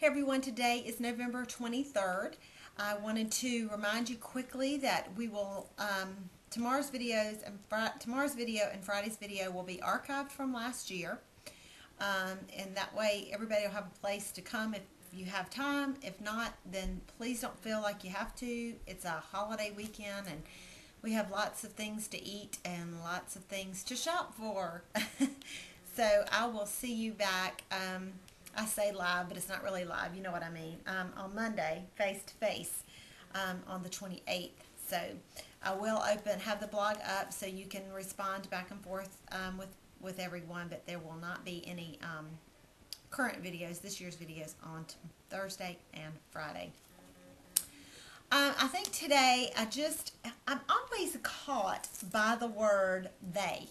Hey everyone, today is November 23rd. I wanted to remind you quickly that we will tomorrow's video and Friday's video will be archived from last year, and that way everybody will have a place to come if you have time. If not, then please don't feel like you have to. It's a holiday weekend and we have lots of things to eat and lots of things to shop for. So I will see you back. I say live, but it's not really live. You know what I mean. On Monday, face to face, on the 28th. So I will have the blog up so you can respond back and forth with everyone. But there will not be any current videos, this year's videos, on Thursday and Friday. I think today I'm always caught by the word they,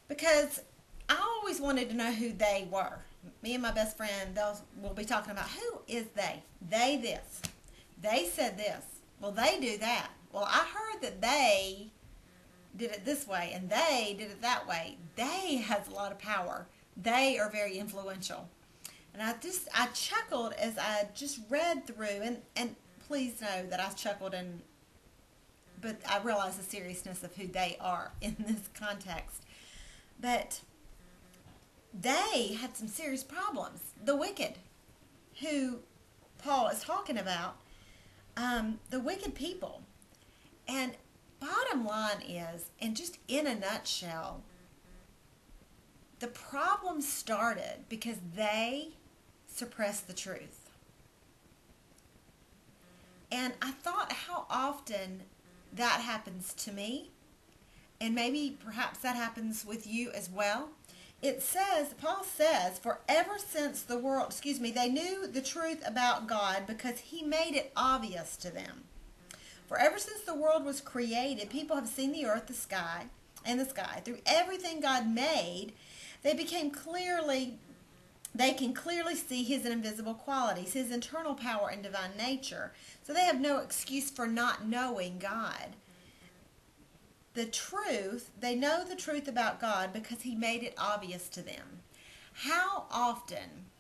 because I always wanted to know who they were. Me and my best friend, we'll be talking about who is they. They this. They said this. Well, they do that. Well, I heard that they did it this way and they did it that way. They has a lot of power. They are very influential. And I chuckled as I just read through, and please know that I chuckled, but I realize the seriousness of who they are in this context. But they had some serious problems. The wicked, who Paul is talking about, the wicked people. And bottom line is, and just in a nutshell, the problem started because they suppressed the truth. And I thought how often that happens to me, and maybe perhaps that happens with you as well. Paul says, for ever since the world, they knew the truth about God because he made it obvious to them. For ever since the world was created, people have seen the earth, the sky. Through everything God made, they can clearly see his invisible qualities, his internal power and divine nature. So they have no excuse for not knowing God. They know the truth about God because he made it obvious to them. How often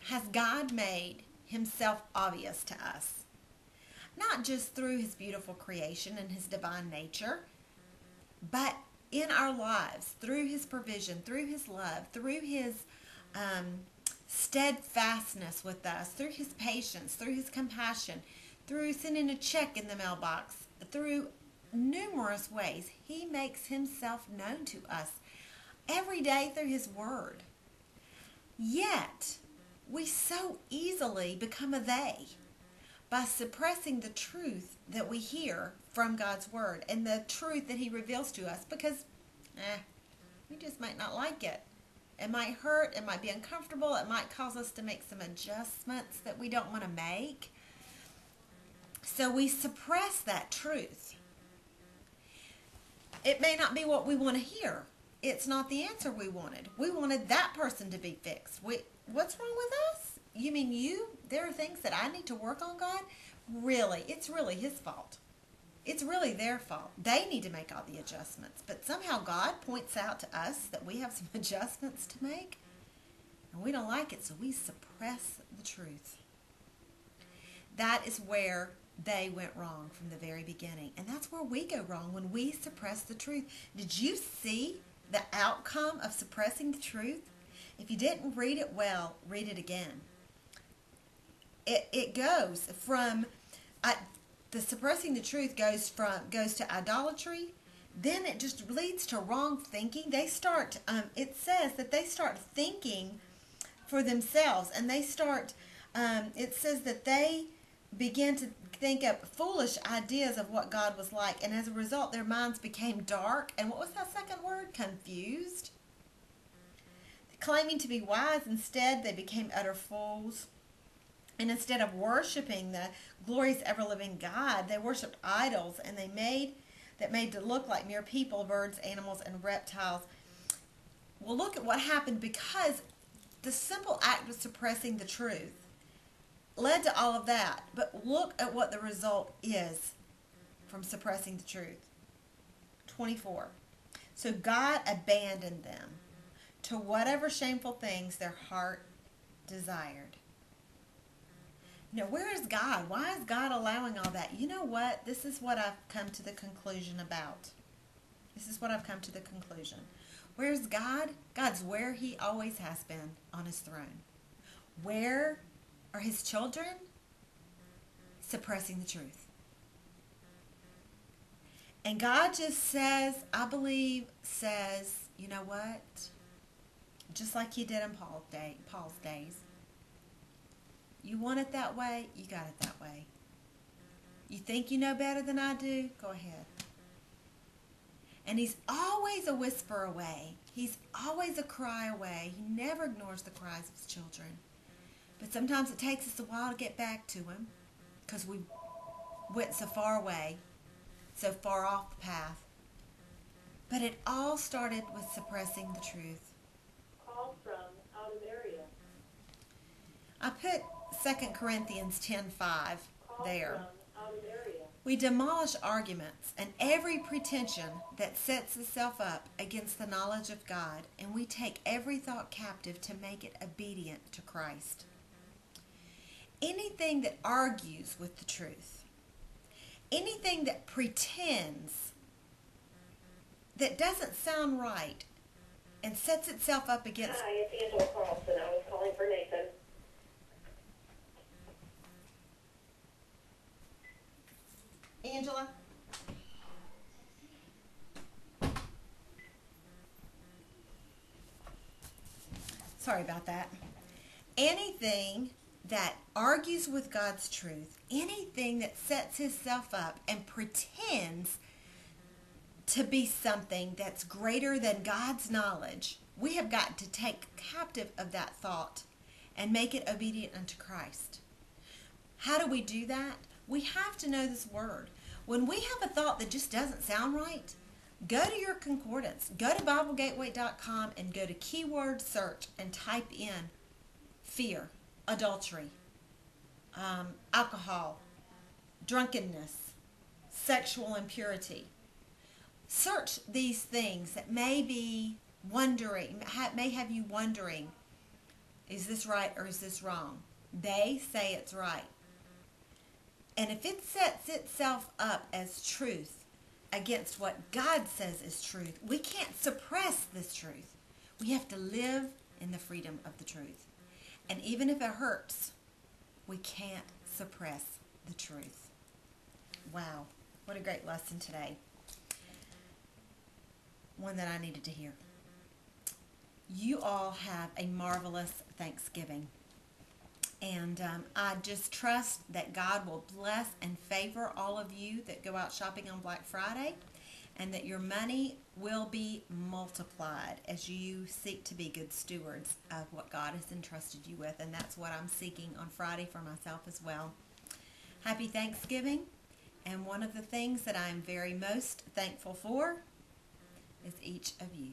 has God made himself obvious to us? Not just through his beautiful creation and his divine nature, but in our lives, through his provision, through his love, through his steadfastness with us, through his patience, through his compassion, through sending a check in the mailbox, through numerous ways. He makes himself known to us every day through his word. Yet, we so easily become a they by suppressing the truth that we hear from God's word and the truth that he reveals to us because we just might not like it. It might hurt, it might be uncomfortable, it might cause us to make some adjustments that we don't want to make. So we suppress that truth. It may not be what we want to hear. It's not the answer we wanted. We wanted that person to be fixed. What's wrong with us? You mean you? There are things that I need to work on, God? Really? It's really his fault. It's really their fault. They need to make all the adjustments. But somehow God points out to us that we have some adjustments to make, and we don't like it, so we suppress the truth. That is where they went wrong from the very beginning. And that's where we go wrong, when we suppress the truth. Did you see the outcome of suppressing the truth? If you didn't read it well, read it again. It goes from, the suppressing the truth goes to idolatry. Then it just leads to wrong thinking. It says that they start thinking for themselves, and it says that they begin to think up foolish ideas of what God was like, and as a result their minds became dark, and what was that second word? Confused. Claiming to be wise, instead they became utter fools, and instead of worshiping the glorious ever-living God, they worshipped idols, and made to look like mere people, birds, animals, and reptiles. Well, look at what happened, because the simple act of suppressing the truth led to all of that. But look at what the result is from suppressing the truth. 24. So God abandoned them to whatever shameful things their heart desired. Now, where is God? Why is God allowing all that? You know what? This is what I've come to the conclusion about. This is what I've come to the conclusion. Where's God? God's where he always has been, on his throne. Where are his children? Suppressing the truth. And God just says, I believe, says, you know what? Just like he did in Paul's days. You want it that way? You got it that way. You think you know better than I do? Go ahead. And he's always a whisper away. He's always a cry away. He never ignores the cries of his children. But sometimes it takes us a while to get back to him because we went so far away, so far off the path. But it all started with suppressing the truth. Call from out of area. I put 2 Corinthians 10:5 there. From out of area. We demolish arguments and every pretension that sets itself up against the knowledge of God, and we take every thought captive to make it obedient to Christ. Anything that argues with the truth, anything that pretends, that doesn't sound right, and sets itself up against... Hi, it's Angela Carlson. I was calling for Nathan. Angela? Sorry about that. Anything that argues with God's truth, anything that sets itself up and pretends to be something that's greater than God's knowledge, we have got to take captive of that thought and make it obedient unto Christ. How do we do that? We have to know this word. When we have a thought that just doesn't sound right, go to your concordance. Go to BibleGateway.com and go to keyword search and type in fear, adultery, alcohol, drunkenness, sexual impurity. Search these things that may be wondering, may have you wondering, is this right or is this wrong? They say it's right. And if it sets itself up as truth against what God says is truth, we can't suppress this truth. We have to live in the freedom of the truth. And even if it hurts, we can't suppress the truth. Wow, what a great lesson today. One that I needed to hear. You all have a marvelous Thanksgiving. And I just trust that God will bless and favor all of you that go out shopping on Black Friday, and that your money will be multiplied as you seek to be good stewards of what God has entrusted you with. And that's what I'm seeking on Friday for myself as well. Happy Thanksgiving. And one of the things that I'm very most thankful for is each of you.